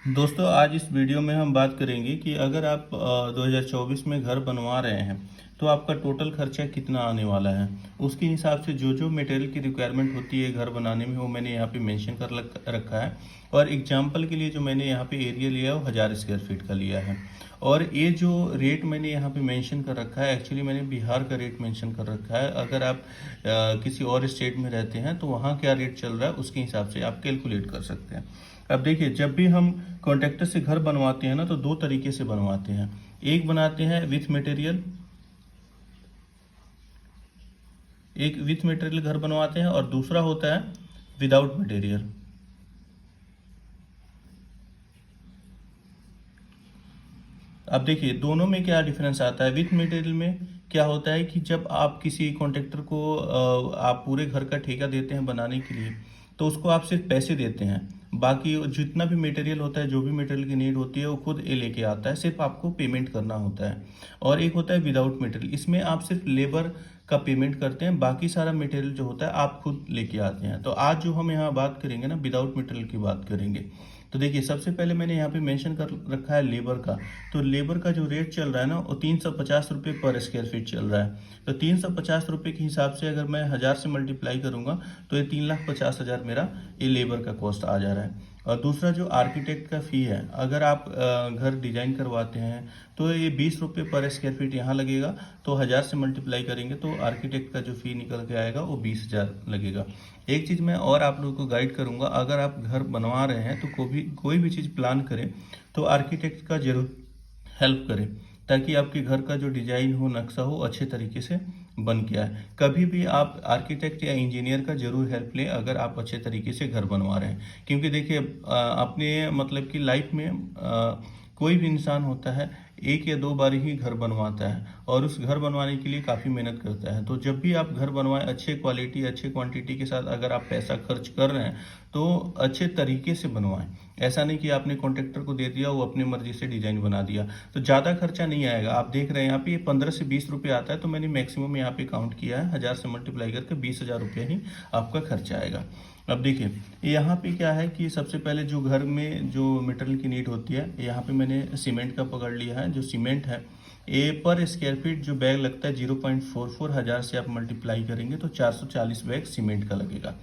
दोस्तों, आज इस वीडियो में हम बात करेंगे कि अगर आप 2024 में घर बनवा रहे हैं तो आपका टोटल खर्चा कितना आने वाला है। उसके हिसाब से जो जो मटेरियल की रिक्वायरमेंट होती है घर बनाने में वो मैंने यहाँ पे मेंशन कर रखा है। और एग्जांपल के लिए जो मैंने यहाँ पे एरिया लिया है वो 1000 स्क्वायर फीट का लिया है। और ये जो रेट मैंने यहाँ पे मेंशन कर रखा है, एक्चुअली मैंने बिहार का रेट मेंशन कर रखा है। अगर आप किसी और स्टेट में रहते हैं तो वहाँ क्या रेट चल रहा है उसके हिसाब से आप कैलकुलेट कर सकते हैं। अब देखिए, जब भी हम कॉन्ट्रैक्टर से घर बनवाते हैं ना तो दो तरीके से बनवाते हैं। एक बनाते हैं विथ मटेरियल, एक विथ मटेरियल घर बनवाते हैं और दूसरा होता है विदाउट मटेरियल। अब देखिए दोनों में क्या डिफरेंस आता है। विथ मटेरियल में क्या होता है कि जब आप किसी कॉन्ट्रैक्टर को आप पूरे घर का ठेका देते हैं बनाने के लिए, तो उसको आप सिर्फ पैसे देते हैं। बाकी जितना भी मटेरियल होता है, जो भी मटेरियल की नीड होती है वो खुद ये लेके आता है, सिर्फ आपको पेमेंट करना होता है। और एक होता है विदाउट मटेरियल, इसमें आप सिर्फ लेबर का पेमेंट करते हैं, बाकी सारा मटेरियल जो होता है आप खुद लेके आते हैं। तो आज जो हम यहाँ बात करेंगे ना, विदाउट मटेरियल की बात करेंगे। तो देखिए, सबसे पहले मैंने यहाँ पे मेंशन कर रखा है लेबर का। तो लेबर का जो रेट चल रहा है ना वो 350 रुपये पर स्क्वायर फीट चल रहा है। तो 350 रुपये के हिसाब से अगर मैं 1000 से मल्टीप्लाई करूंगा तो ये 3,50,000 मेरा ये लेबर का कॉस्ट आ जा रहा है। और दूसरा जो आर्किटेक्ट का फ़ी है, अगर आप घर डिजाइन करवाते हैं तो ये 20 रुपये पर स्क्वायर फीट यहाँ लगेगा। तो 1000 से मल्टीप्लाई करेंगे तो आर्किटेक्ट का जो फ़ी निकल के आएगा वो 20,000 लगेगा। एक चीज़ मैं और आप लोगों को गाइड करूंगा, अगर आप घर बनवा रहे हैं तो कोई भी चीज़ प्लान करें तो आर्किटेक्ट का जरूर हेल्प करें, ताकि आपके घर का जो डिजाइन हो, नक्शा हो, अच्छे तरीके से बन के आए। कभी भी आप आर्किटेक्ट या इंजीनियर का जरूर हेल्प लें अगर आप अच्छे तरीके से घर बनवा रहे हैं। क्योंकि देखिए, अपने मतलब कि लाइफ में कोई भी इंसान होता है एक या दो बार ही घर बनवाता है और उस घर बनवाने के लिए काफ़ी मेहनत करता है। तो जब भी आप घर बनवाएं, अच्छे क्वालिटी अच्छे क्वांटिटी के साथ अगर आप पैसा खर्च कर रहे हैं तो अच्छे तरीके से बनवाएं। ऐसा नहीं कि आपने कॉन्ट्रैक्टर को दे दिया, वो अपनी मर्जी से डिजाइन बना दिया। तो ज़्यादा खर्चा नहीं आएगा। आप देख रहे हैं यहाँ पे ये 15 से 20 रुपये आता है, तो मैंने मैक्सिमम यहाँ पे काउंट किया है। 1000 से मल्टीप्लाई करके 20,000 रुपये ही आपका खर्चा आएगा। अब देखिए, यहाँ पे क्या है कि सबसे पहले जो घर में जो मटेरियल की नीड होती है, यहाँ पे मैंने सीमेंट का पकड़ लिया है। जो सीमेंट है ए पर स्क्वायर फीट जो बैग लगता है 0.44, 1000 से आप मल्टीप्लाई करेंगे तो 440 बैग सीमेंट का लगेगा।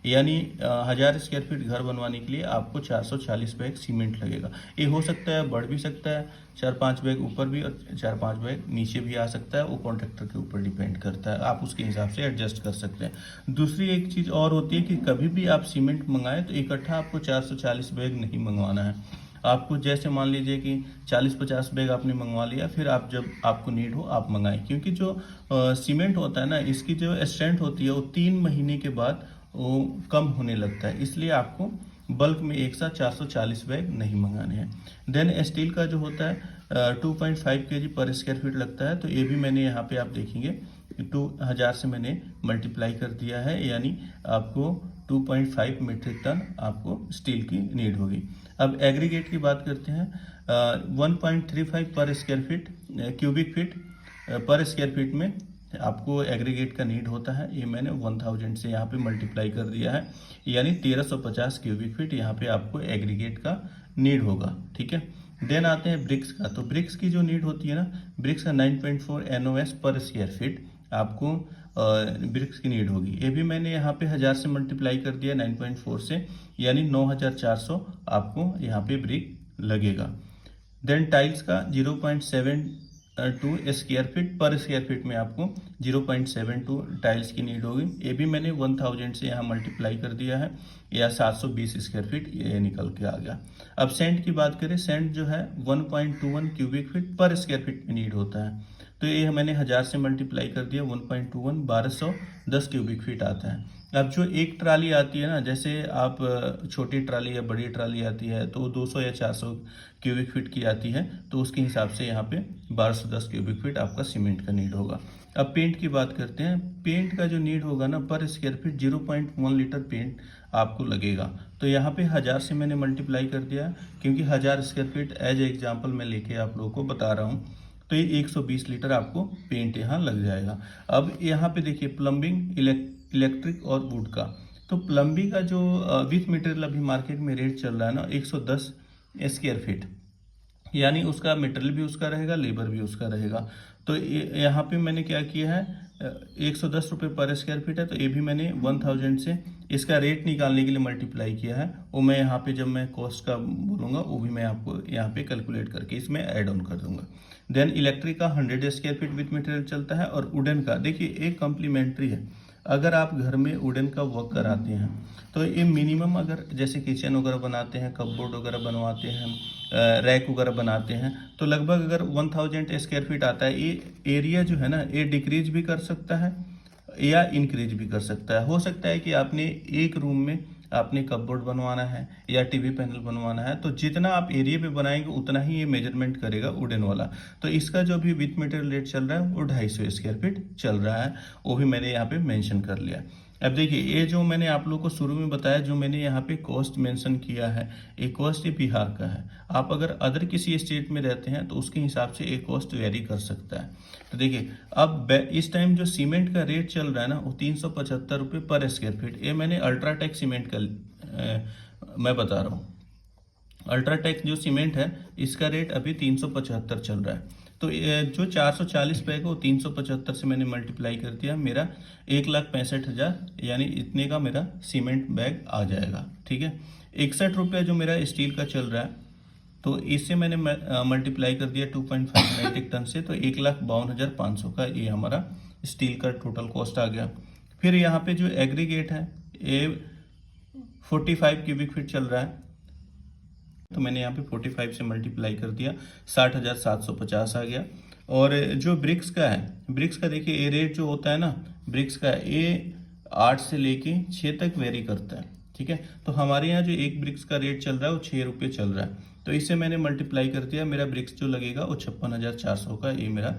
यानी 1000 स्क्वायर फीट घर बनवाने के लिए आपको 440 बैग सीमेंट लगेगा। ये हो सकता है बढ़ भी सकता है, 4-5 बैग ऊपर भी और 4-5 बैग नीचे भी आ सकता है। वो कॉन्ट्रैक्टर के ऊपर डिपेंड करता है, आप उसके हिसाब से एडजस्ट कर सकते हैं। दूसरी एक चीज़ और होती है कि कभी भी आप सीमेंट मंगाएं तो इकट्ठा आपको 440 बैग नहीं मंगवाना है। आपको जैसे मान लीजिए कि 40-50 बैग आपने मंगवा लिया, फिर आप जब आपको नीड हो आप मंगाएं। क्योंकि जो सीमेंट होता है ना, इसकी जो स्ट्रेंथ होती है वो 3 महीने के बाद वो कम होने लगता है। इसलिए आपको बल्क में एक साथ 440 बैग नहीं मंगाने हैं। देन स्टील का जो होता है 2.5 kg पर स्क्वायर फीट लगता है। तो ये भी मैंने यहाँ पे आप देखेंगे 2000 से मैंने मल्टीप्लाई कर दिया है, यानी आपको 2.5 मीट्रिक टन आपको स्टील की नीड होगी। अब एग्रीगेट की बात करते हैं। 1.35 पर स्क्वायर फीट क्यूबिक फीट पर स्क्वायर फीट में आपको एग्रीगेट का नीड होता है। ये मैंने 1000 से यहाँ पे मल्टीप्लाई कर दिया है, यानी 1350 क्यूबिक फीट यहाँ पे आपको एग्रीगेट का नीड होगा। ठीक है। देन आते हैं ब्रिक्स का। तो ब्रिक्स की जो नीड होती है ना, ब्रिक्स का 9.4 NOS पर स्क्वायर फीट आपको ब्रिक्स की नीड होगी। ये भी मैंने यहाँ पे 1000 से मल्टीप्लाई कर दिया 9.4 से, यानी 9400 आपको यहाँ पे ब्रिक लगेगा। देन टाइल्स का 0.72 स्क्वायर फीट पर स्क्वायर फीट में आपको 0.72 टाइल्स की नीड होगी। ये भी मैंने 1000 से यहाँ मल्टीप्लाई कर दिया है, या 720 स्क्वायर फीट ये निकल के आ गया। अब सेंट की बात करें, सेंट जो है 1.21 क्यूबिक फीट पर स्क्वायर फीट में नीड होता है। तो ये मैंने 1000 से मल्टीप्लाई कर दिया, 1.21 1210 क्यूबिक फीट आता है। अब जो एक ट्राली आती है ना, जैसे आप छोटी ट्राली या बड़ी ट्राली आती है तो 200 या 400 क्यूबिक फीट की आती है, तो उसके हिसाब से यहाँ पे 1210 क्यूबिक फीट आपका सीमेंट का नीड होगा। अब पेंट की बात करते हैं। पेंट का जो नीड होगा ना पर स्क्वायर फीट 0.1 लीटर पेंट आपको लगेगा। तो यहाँ पे 1000 से मैंने मल्टीप्लाई कर दिया, क्योंकि 1000 स्क्वायर फीट एज एग्जाम्पल मैं लेके आप लोगों को बता रहा हूँ। तो ये 120 लीटर आपको पेंट यहाँ लग जाएगा। अब यहाँ पे देखिए प्लम्बिंग, इलेक्ट्रिक और वुड का। तो प्लम्बिंग का जो विथ मटेरियल अभी मार्केट में रेट चल रहा है ना, 110 स्क्वायर फीट, यानी उसका मटेरियल भी उसका रहेगा, लेबर भी उसका रहेगा। तो यहाँ पे मैंने क्या किया है, 110 रुपये पर स्क्वायर फीट है, तो ये भी मैंने 1000 से इसका रेट निकालने के लिए मल्टीप्लाई किया है। वो मैं यहाँ पे जब मैं कॉस्ट का बोलूँगा वो भी मैं आपको यहाँ पे कैलकुलेट करके इसमें ऐड ऑन कर दूंगा। देन इलेक्ट्रिक का 100 स्क्वायर फीट विथ मटेरियल चलता है, और वुडन का देखिए एक कम्प्लीमेंट्री है। अगर आप घर में वुडन का वर्क कराते हैं तो ये मिनिमम, अगर जैसे किचन वगैरह बनाते हैं, कपबोर्ड वगैरह बनवाते हैं, रैक वगैरह बनाते हैं, तो लगभग अगर 1000 स्क्वायर फीट आता है, ये एरिया जो है ना ये डिक्रीज भी कर सकता है या इंक्रीज भी कर सकता है। हो सकता है कि आपने एक रूम में आपने कपबोर्ड बनवाना है या टीवी पैनल बनवाना है, तो जितना आप एरिया पे बनाएंगे उतना ही ये मेजरमेंट करेगा वुडन वाला। तो इसका जो भी विथ मटेरियल रेट चल रहा है वो 250 स्क्वायर फीट चल रहा है, वो भी मैंने यहाँ पे मेंशन कर लिया। अब देखिए ये जो मैंने आप लोगों को शुरू में बताया, जो मैंने यहाँ पे कॉस्ट मेंशन किया है, ये कॉस्ट ये बिहार का है। आप अगर अदर किसी स्टेट में रहते हैं तो उसके हिसाब से ये कॉस्ट वेरी कर सकता है। तो देखिए अब इस टाइम जो सीमेंट का रेट चल रहा है ना वो 375 रुपये पर स्क्वायर फीट। ये मैंने अल्ट्राटेक सीमेंट का मैं बता रहा हूँ। अल्ट्राटेक जो सीमेंट है इसका रेट अभी 375 चल रहा है। तो जो 440 बैग है वो 375 से मैंने मल्टीप्लाई कर दिया, मेरा 1,65,000 यानी इतने का मेरा सीमेंट बैग आ जाएगा। ठीक है, 61 रुपया जो मेरा स्टील का चल रहा है, तो इससे मैंने मल्टीप्लाई कर दिया 2.5 मेट्रिक टन से, तो 1,52,500 का ये हमारा स्टील का टोटल कॉस्ट आ गया। फिर यहाँ पे जो एग्रीगेट है ये 45 क्यूबिक फीट चल रहा है, तो मैंने यहाँ पे 45 से मल्टीप्लाई कर दिया, 60,750 आ गया। और जो ब्रिक्स का है, ब्रिक्स का देखिए ये रेट जो होता है ना ब्रिक्स का, ये 8 से लेके 6 तक वेरी करता है। ठीक है, तो हमारे यहाँ जो एक ब्रिक्स का रेट चल रहा है वो 6 रुपये चल रहा है, तो इससे मैंने मल्टीप्लाई कर दिया, मेरा ब्रिक्स जो लगेगा वो 56,400 का ये मेरा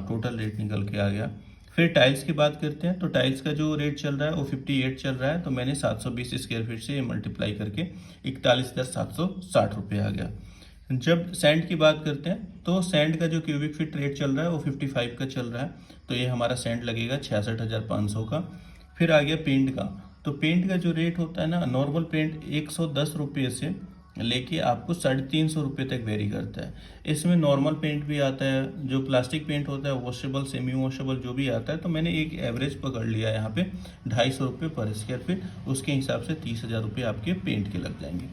टोटल रेट निकल के आ गया। फिर टाइल्स की बात करते हैं, तो टाइल्स का जो रेट चल रहा है वो 58 चल रहा है, तो मैंने 720 स्क्वायर फीट से मल्टीप्लाई करके 41,760 रुपये आ गया। जब सैंड की बात करते हैं तो सैंड का जो क्यूबिक फीट रेट चल रहा है वो 55 का चल रहा है, तो ये हमारा सैंड लगेगा 66,500 का। फिर आ गया पेंट का, तो पेंट का जो रेट होता है ना, नॉर्मल पेंट 110 रुपये से लेके आपको 350 रुपये तक वेरी करता है। इसमें नॉर्मल पेंट भी आता है, जो प्लास्टिक पेंट होता है, वॉशेबल सेमी वॉशेबल जो भी आता है, तो मैंने एक एवरेज पकड़ लिया यहाँ पे 250 रुपये पर स्क्वायर फीट, उसके हिसाब से 30,000 रुपये आपके पेंट के लग जाएंगे।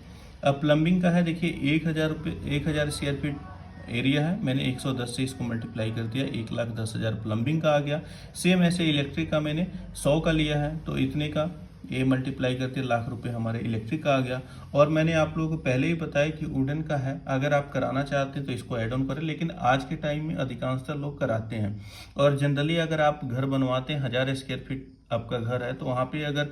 अब प्लम्बिंग का है, देखिए 1,000 स्क्वायर फीट एरिया है, मैंने 110 से इसको मल्टीप्लाई कर दिया, 1,10,000 प्लम्बिंग का आ गया। सेम ऐसे इलेक्ट्रिक का मैंने 100 का लिया है, तो इतने का ये मल्टीप्लाई करके लाख रुपए हमारे इलेक्ट्रिक का आ गया। और मैंने आप लोगों को पहले ही बताया कि वुडन का है, अगर आप कराना चाहते हैं तो इसको ऐड ऑन करें, लेकिन आज के टाइम में अधिकांशतः लोग कराते हैं। और जनरली अगर आप घर बनवाते हैं 1,000 स्क्वायर फीट आपका घर है, तो वहाँ पे अगर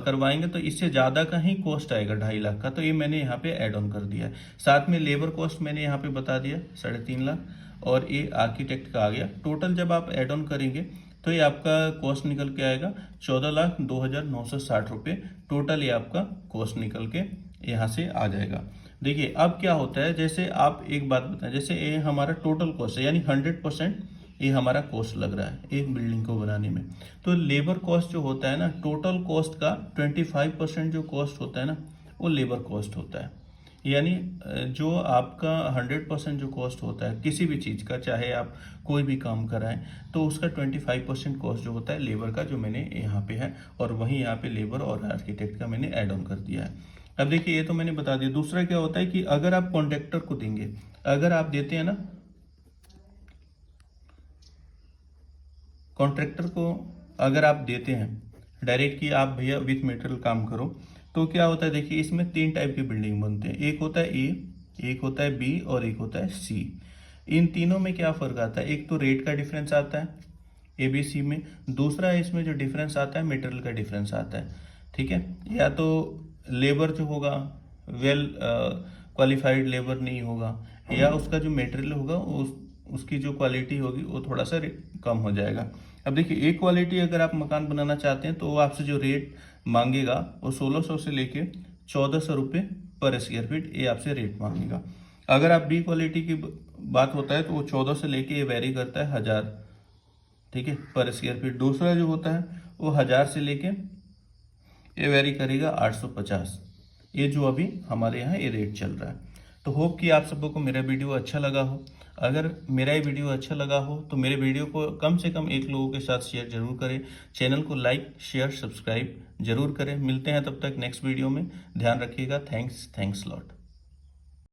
करवाएंगे तो इससे ज़्यादा का ही कॉस्ट आएगा 2.5 लाख का, तो ये मैंने यहाँ पे ऐड ऑन कर दिया है। साथ में लेबर कॉस्ट मैंने यहाँ पे बता दिया 3.5 लाख, और ये आर्किटेक्ट का आ गया। टोटल जब आप ऐड ऑन करेंगे तो ये आपका कॉस्ट निकल के आएगा 14,02,960 रुपये। टोटल ये आपका कॉस्ट निकल के यहाँ से आ जाएगा। देखिए अब क्या होता है, जैसे आप एक बात बताएं, जैसे ये हमारा टोटल कॉस्ट है, यानी 100% ये हमारा कॉस्ट लग रहा है एक बिल्डिंग को बनाने में, तो लेबर कॉस्ट जो होता है ना, टोटल कॉस्ट का 25% जो कॉस्ट होता है ना वो लेबर कॉस्ट होता है। यानी जो आपका 100% जो कॉस्ट होता है किसी भी चीज़ का, चाहे आप कोई भी काम कराएं, तो उसका 25% कॉस्ट जो होता है लेबर का, जो मैंने यहाँ पे है, और वहीं यहाँ पे लेबर और आर्किटेक्ट का मैंने ऐड ऑन कर दिया है। अब देखिए ये तो मैंने बता दिया। दूसरा क्या होता है कि अगर आप कॉन्ट्रैक्टर को देंगे, अगर आप देते हैं ना कॉन्ट्रैक्टर को, अगर आप देते हैं डायरेक्ट कि आप भैया विथ मटेरियल काम करो, तो क्या होता है, देखिए इसमें 3 टाइप की बिल्डिंग बनते हैं, एक होता है ए, एक होता है बी और एक होता है सी। इन तीनों में क्या फ़र्क आता है, एक तो रेट का डिफरेंस आता है ए बी सी में, दूसरा इसमें जो डिफरेंस आता है मटेरियल का डिफरेंस आता है। ठीक है, या तो लेबर जो होगा वेल क्वालिफाइड लेबर नहीं होगा, या उसका जो मटेरियल होगा उसकी जो क्वालिटी होगी वो थोड़ा सा कम हो जाएगा। अब देखिए एक क्वालिटी अगर आप मकान बनाना चाहते हैं तो वो आपसे जो रेट मांगेगा वो 1600 से लेके 1400 रुपये पर स्क्वायर फीट, ये आपसे रेट मांगेगा। अगर आप बी क्वालिटी की बात होता है तो वो 14 से लेके ये वेरी करता है 1000, ठीक है, पर स्क्वायर फीट। दूसरा जो होता है वो 1000 से लेके ये वेरी करेगा 850, ये जो अभी हमारे यहाँ ये रेट चल रहा है। तो होप कि आप सबको मेरा वीडियो अच्छा लगा हो। अगर मेरा ये वीडियो अच्छा लगा हो तो मेरे वीडियो को कम से कम एक लोगों के साथ शेयर जरूर करें। चैनल को लाइक शेयर सब्सक्राइब जरूर करें। मिलते हैं तब तक नेक्स्ट वीडियो में। ध्यान रखिएगा। Thanks lot.